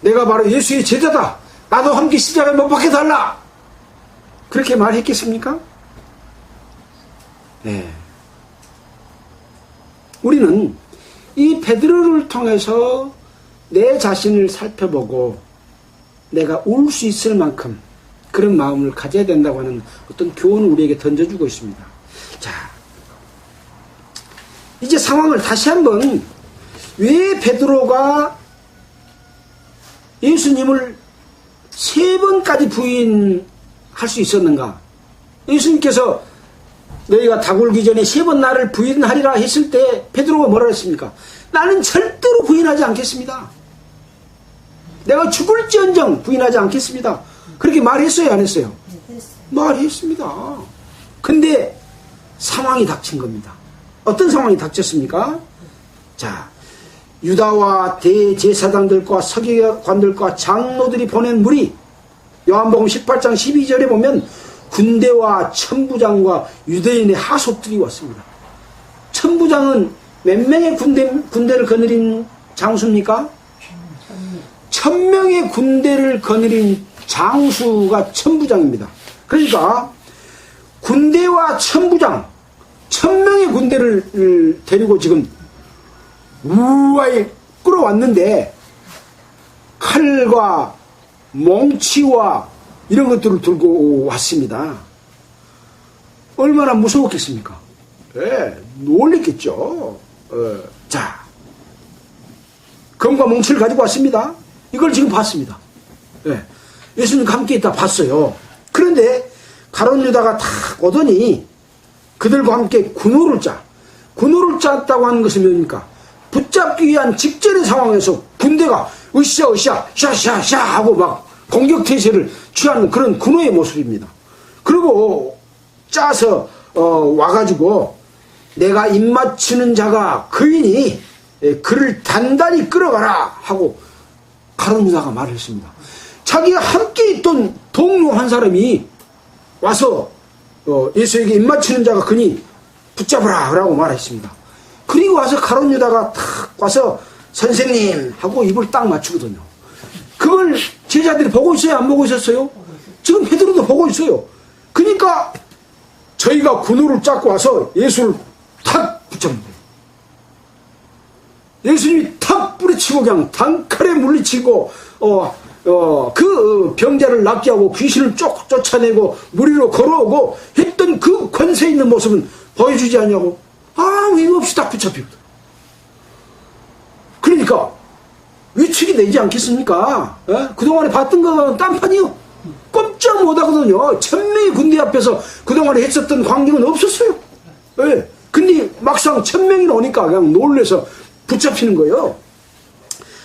내가 바로 예수의 제자다, 나도 함께 십자가에 못 박혀달라, 그렇게 말했겠습니까? 네. 우리는 이 베드로를 통해서 내 자신을 살펴보고 내가 울 수 있을 만큼 그런 마음을 가져야 된다고 하는 어떤 교훈을 우리에게 던져주고 있습니다. 자, 이제 상황을 다시 한번, 왜 베드로가 예수님을 3번까지 부인할 수 있었는가? 예수님께서 너희가 닭 울기 전에 3번 나를 부인하리라 했을 때 베드로가 뭐라 했습니까? 나는 절대로 부인하지 않겠습니다. 내가 죽을지언정 부인하지 않겠습니다. 그렇게 말했어요, 안 했어요? 말했습니다. 근데 상황이 닥친 겁니다. 어떤 상황이 닥쳤습니까? 자, 유다와 대제사장들과 서기관들과 장로들이 보낸 무리, 요한복음 18장 12절에 보면 군대와 천부장과 유대인의 하속들이 왔습니다. 천부장은 몇 명의 군대를 거느린 장수입니까? 1000명의 군대를 거느린 장수가 천부장입니다. 그러니까 군대와 천부장 1000명의 군대를 데리고 지금 우아히 끌어왔는데 칼과 몽치와 이런 것들을 들고 왔습니다. 얼마나 무서웠겠습니까? 놀랬겠죠. 자, 검과 몽치를 가지고 왔습니다. 이걸 지금 봤습니다. 예수님과 함께 있다 봤어요. 그런데 가룟 유다가 탁 오더니 그들과 함께 군호를 짰다고 하는 것은 뭡니까? 붙잡기 위한 직전의 상황에서 군대가 으쌰으쌰 샤샤샤 하고 막 공격태세를 취하는 그런 군호의 모습입니다. 그리고 짜서 와가지고 내가 입맞추는 자가 그이니 그를 단단히 끌어가라 하고 가룟 유다가 말했습니다. 자기가 함께 있던 동료 한 사람이 와서 예수에게 입맞추는 자가 그니 붙잡으라 라고 말했습니다. 그리고 와서 가룟 유다가 탁 와서 선생님 하고 입을 딱 맞추거든요. 그걸 제자들이 보고 있어요? 안 보고 있었어요? 지금 베드로도 보고 있어요. 그러니까 저희가 군호를 짰고 와서 예수를 탁 붙잡는 거예요. 예수님이 탁 뿌리치고 그냥 단칼에 물리치고 그 병자를 낫게 하고 귀신을 쫓아내고 무리로 걸어오고 했던 그 권세 있는 모습은 보여주지 않냐고. 아무 힘 없이 딱 붙잡히거든. 그러니까 위축이 되지 않겠습니까? 그동안에 봤던 거는 딴판이요. 꼼짝 못하거든요. 1000명의 군대 앞에서 그동안에 했었던 광경은 없었어요. 근데 막상 1000명이 오니까 그냥 놀래서 붙잡히는 거예요.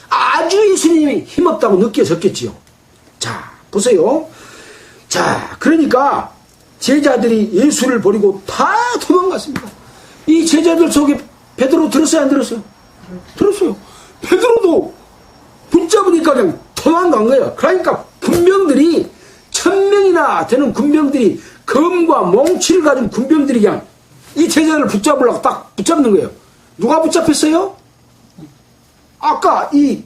아주 예수님이 힘없다고 느껴졌겠지요. 자, 보세요. 자, 그러니까 제자들이 예수를 버리고 다 도망갔습니다. 이 제자들 속에 베드로 들었어요, 안 들었어요? 들었어요. 베드로도 붙잡으니까 그냥 도망간 거예요. 그러니까 군병들이 1000명이나 되는 군병들이 검과 몽치를 가진 군병들이 그냥 이 제자를 붙잡으려고 딱 붙잡는 거예요. 누가 붙잡혔어요? 아까 이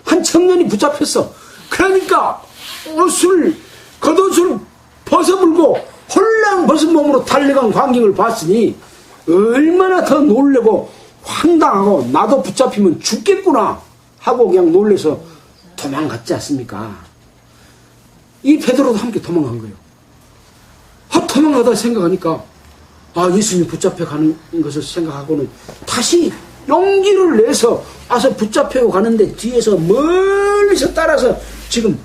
한 청년이 붙잡혔어. 그러니까 겉옷을 벗어불고 홀랑 벗은 몸으로 달려간 광경을 봤으니 얼마나 더 놀래고 황당하고 나도 붙잡히면 죽겠구나 하고 그냥 놀래서 도망갔지 않습니까? 이 베드로도 함께 도망간 거예요. 도망가다 생각하니까 예수님이 붙잡혀가는 것을 생각하고는 다시 용기를 내서 와서 붙잡혀 가는데 뒤에서 멀리서 따라서 지금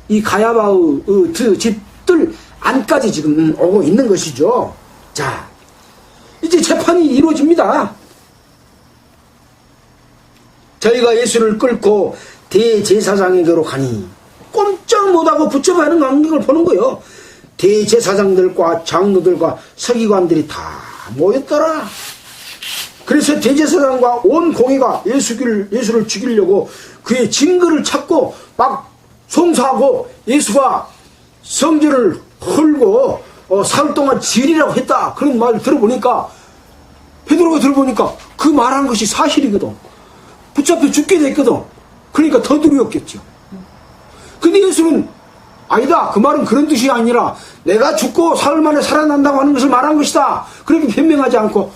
이 가야바의 집들 안까지 지금 오고 있는 것이죠. 자, 이제 재판이 이루어집니다. 저희가 예수를 끌고 대제사장에게로 가니 꼼짝 못하고 붙잡아하는 광경을 보는 거예요. 대제사장들과 장로들과 서기관들이 다 모였더라. 그래서 대제사장과 온 공회가 예수를 죽이려고 그의 증거를 찾고 막 송사하고 예수가 성전을 헐고 사흘 동안 지리라고 했다. 그런 말을 들어보니까 베드로가 들어보니까 그 말한 것이 사실이거든. 붙잡혀 죽게 됐거든. 그러니까 더 두려웠겠죠. 근데 예수는 아니다. 그 말은 그런 뜻이 아니라 내가 죽고 사흘 만에 살아난다고 하는 것을 말한 것이다. 그렇게 변명하지 않고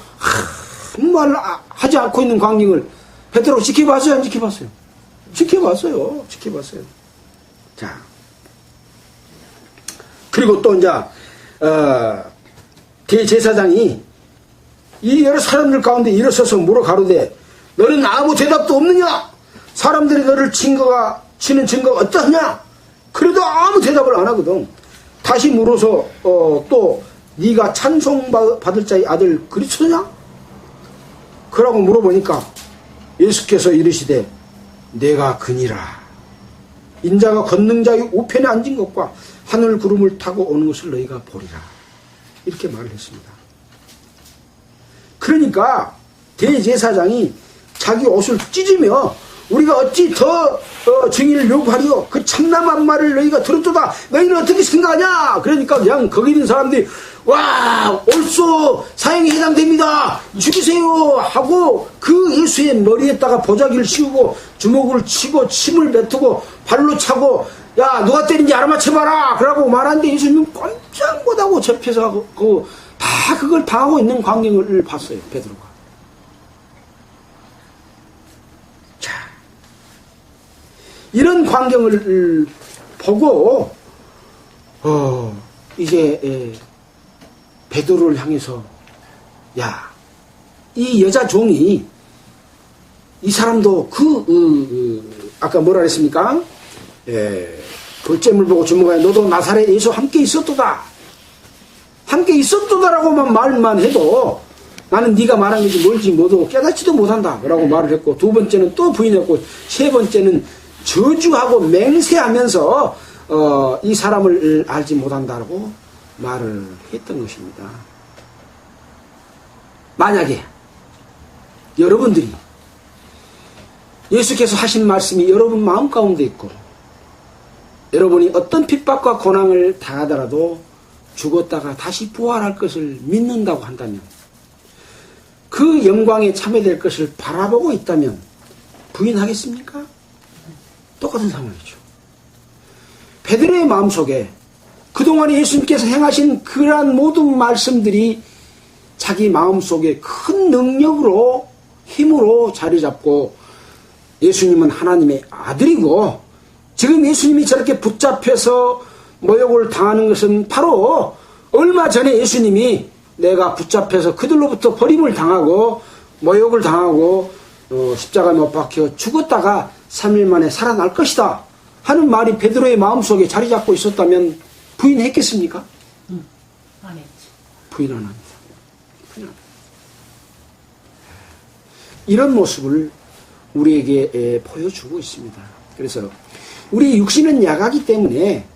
아무 말을 하지 않고 있는 광경을 베드로 지켜봤어요? 안 지켜봤어요? 지켜봤어요. 지켜봤어요. 자, 그리고 또 이제 대제사장이 이 여러 사람들 가운데 일어서서 물어 가로되 너는 아무 대답도 없느냐? 사람들이 너를 치는 증거가 어떠하냐? 그래도 아무 대답을 안 하거든. 다시 물어서 또 네가 찬송받을 자의 아들 그리스도냐? 그러고 물어보니까 예수께서 이르시되 내가 그니라. 인자가 권능자의 우편에 앉은 것과 하늘 구름을 타고 오는 것을 너희가 보리라. 이렇게 말을 했습니다. 그러니까 대제사장이 자기 옷을 찢으며 우리가 어찌 더 증인을 요구하리요? 그 참남한 말을 너희가 들었도다. 너희는 어떻게 생각하냐? 그러니까 그냥 거기 있는 사람들이 와 옳소 사형에 해당됩니다. 죽이세요 하고 그 예수의 머리에다가 보자기를 씌우고 주먹을 치고 침을 뱉고 발로 차고 야 누가 때린지 알아맞혀봐라 그러고 말하는데 예수님은 꼼짝 못하고 접해서 다 그걸 당하고 있는 광경을 봤어요. 베드로가. 자, 이런 광경을 보고 이제 베드로를 향해서 야, 이 여자 종이 이 사람도 아까 뭐라 그랬습니까? 돌잼을 보고 주먹하여 너도 나사렛 예수 함께 있었도다. 함께 있었도다라고만 말만 해도 나는 네가 말한 것이 뭘지 모두 깨닫지도 못한다 라고 말을 했고 두 번째는 또 부인했고 세 번째는 저주하고 맹세하면서 이 사람을 알지 못한다라고 말을 했던 것입니다. 만약에 여러분들이 예수께서 하신 말씀이 여러분 마음 가운데 있고 여러분이 어떤 핍박과 고난을 당하더라도 죽었다가 다시 부활할 것을 믿는다고 한다면 그 영광에 참여될 것을 바라보고 있다면 부인하겠습니까? 똑같은 상황이죠. 베드로의 마음속에 그동안 예수님께서 행하신 그러한 모든 말씀들이 자기 마음속에 큰 능력으로 힘으로 자리 잡고 예수님은 하나님의 아들이고 지금 예수님이 저렇게 붙잡혀서 모욕을 당하는 것은 바로 얼마 전에 예수님이 내가 붙잡혀서 그들로부터 버림을 당하고 모욕을 당하고 십자가에 못 박혀 죽었다가 3일 만에 살아날 것이다 하는 말이 베드로의 마음속에 자리 잡고 있었다면 부인했겠습니까? 안 했지. 부인 안 합니다. 부인 안 합니다. 이런 모습을 우리에게 보여주고 있습니다. 그래서 우리 육신은 약하기 때문에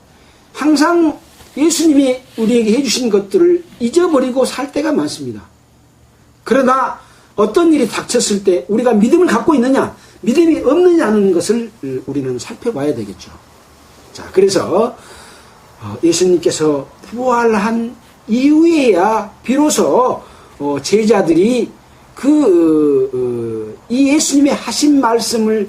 항상 예수님이 우리에게 해주신 것들을 잊어버리고 살 때가 많습니다. 그러나 어떤 일이 닥쳤을 때 우리가 믿음을 갖고 있느냐 믿음이 없느냐는 것을 우리는 살펴봐야 되겠죠. 자, 그래서 예수님께서 부활한 이후에야 비로소 제자들이 이 예수님의 하신 말씀을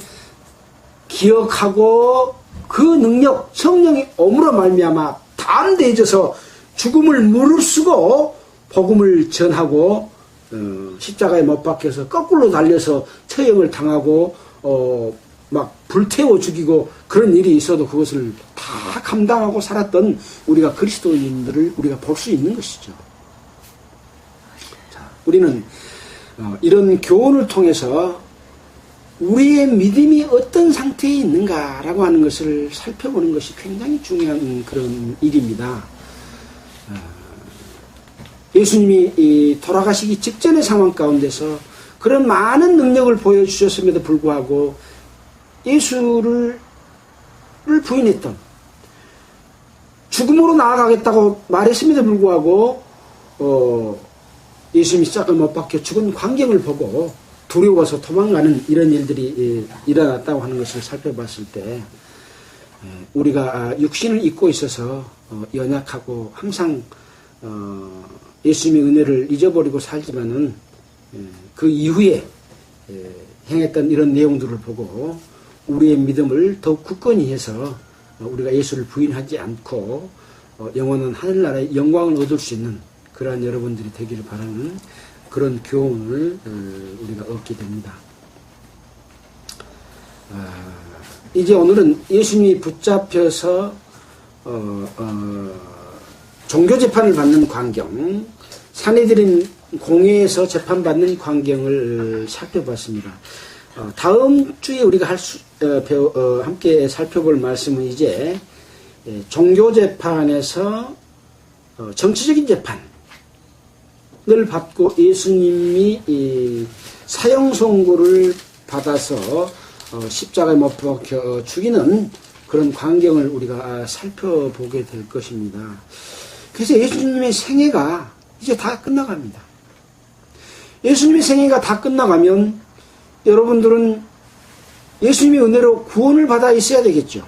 기억하고 그 능력 성령이 오므로 말미암아 담대해져서 죽음을 무릅쓰고 복음을 전하고 십자가에 못 박혀서 거꾸로 달려서 처형을 당하고 막 불태워 죽이고 그런 일이 있어도 그것을 다 감당하고 살았던 우리가 그리스도인들을 우리가 볼 수 있는 것이죠. 자, 우리는 이런 교훈을 통해서 우리의 믿음이 어떤 상태에 있는가라고 하는 것을 살펴보는 것이 굉장히 중요한 그런 일입니다. 예수님이 돌아가시기 직전의 상황 가운데서 그런 많은 능력을 보여주셨음에도 불구하고 예수를 부인했던 죽음으로 나아가겠다고 말했음에도 불구하고 예수님이 십자가에 못 박혀 죽은 광경을 보고 두려워서 도망가는 이런 일들이 일어났다고 하는 것을 살펴봤을 때 우리가 육신을 입고 있어서 연약하고 항상 예수님의 은혜를 잊어버리고 살지만은 그 이후에 행했던 이런 내용들을 보고 우리의 믿음을 더욱 굳건히 해서 우리가 예수를 부인하지 않고 영원한 하늘나라의 영광을 얻을 수 있는 그러한 여러분들이 되기를 바라는 그런 교훈을 우리가 얻게 됩니다. 이제 오늘은 예수님이 붙잡혀서 종교재판을 받는 광경, 사내들인 공회에서 재판받는 광경을 살펴봤습니다. 다음 주에 우리가 함께 살펴볼 말씀은 이제 종교재판에서 정치적인 재판을 받고 예수님이 사형 선고를 받아서 십자가에 못 박혀 죽이는 그런 광경을 우리가 살펴보게 될 것입니다. 그래서 예수님의 생애가 이제 다 끝나갑니다. 예수님의 생애가 다 끝나가면 여러분들은 예수님의 은혜로 구원을 받아 있어야 되겠죠.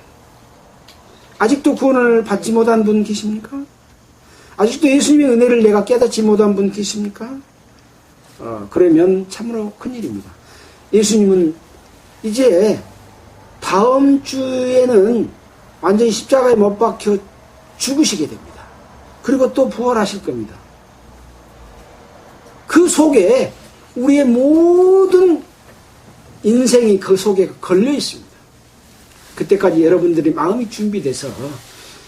아직도 구원을 받지 못한 분 계십니까? 아직도 예수님의 은혜를 내가 깨닫지 못한 분 계십니까? 그러면 참으로 큰일입니다. 예수님은 이제 다음 주에는 완전히 십자가에 못 박혀 죽으시게 됩니다. 그리고 또 부활하실 겁니다. 그 속에 우리의 모든 인생이 그 속에 걸려 있습니다. 그때까지 여러분들이 마음이 준비돼서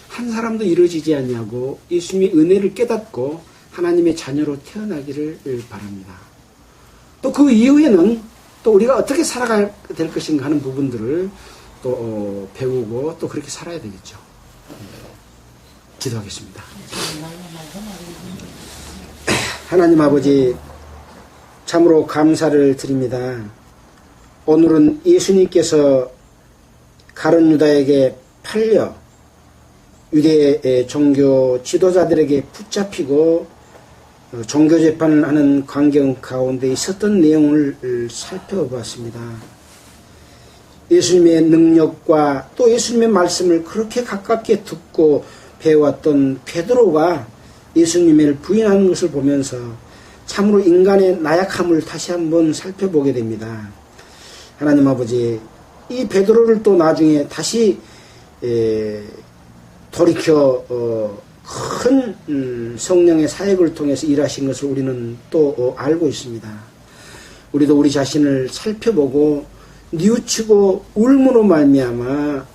한 사람도 이루어지지 않냐고 예수님의 은혜를 깨닫고 하나님의 자녀로 태어나기를 바랍니다. 또 그 이후에는 또 우리가 어떻게 살아가야 될 것인가 하는 부분들을 또 배우고 또 그렇게 살아야 되겠죠. 기도하겠습니다. 하나님 아버지, 참으로 감사를 드립니다. 오늘은 예수님께서 가룟 유다에게 팔려 유대의 종교 지도자들에게 붙잡히고 종교재판을 하는 광경 가운데 있었던 내용을 살펴봤습니다. 예수님의 능력과 또 예수님의 말씀을 그렇게 가깝게 듣고 배워왔던 베드로가 예수님을 부인하는 것을 보면서 참으로 인간의 나약함을 다시 한번 살펴보게 됩니다. 하나님 아버지, 이 베드로를 또 나중에 다시 돌이켜 큰 성령의 사역을 통해서 일하신 것을 우리는 또 알고 있습니다. 우리도 우리 자신을 살펴보고 뉘우치고 울므로 말미암아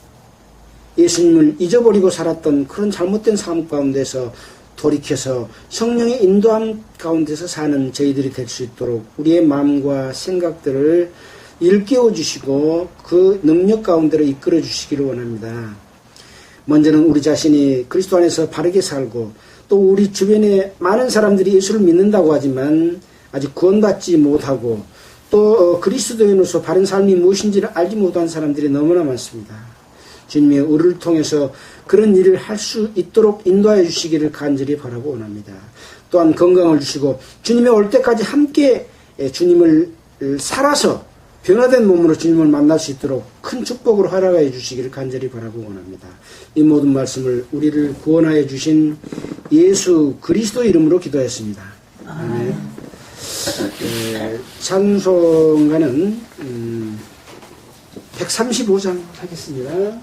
예수님을 잊어버리고 살았던 그런 잘못된 삶 가운데서 돌이켜서 성령의 인도함 가운데서 사는 저희들이 될 수 있도록 우리의 마음과 생각들을 일깨워 주시고 그 능력 가운데로 이끌어 주시기를 원합니다. 먼저는 우리 자신이 그리스도 안에서 바르게 살고 또 우리 주변에 많은 사람들이 예수를 믿는다고 하지만 아직 구원받지 못하고 또 그리스도인으로서 바른 삶이 무엇인지를 알지 못한 사람들이 너무나 많습니다. 주님의 우리를 통해서 그런 일을 할 수 있도록 인도하여 주시기를 간절히 바라고 원합니다. 또한 건강을 주시고 주님의 올 때까지 함께 주님을 살아서 변화된 몸으로 주님을 만날 수 있도록 큰 축복으로 허락하여 주시기를 간절히 바라고 원합니다. 이 모든 말씀을 우리를 구원하여 주신 예수 그리스도 이름으로 기도했습니다. 아멘. 찬송가는 135장 하겠습니다.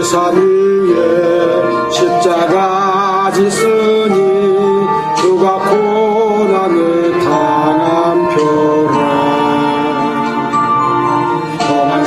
산 위에 십자가 지으니 주가 고난을 당한 표라 험한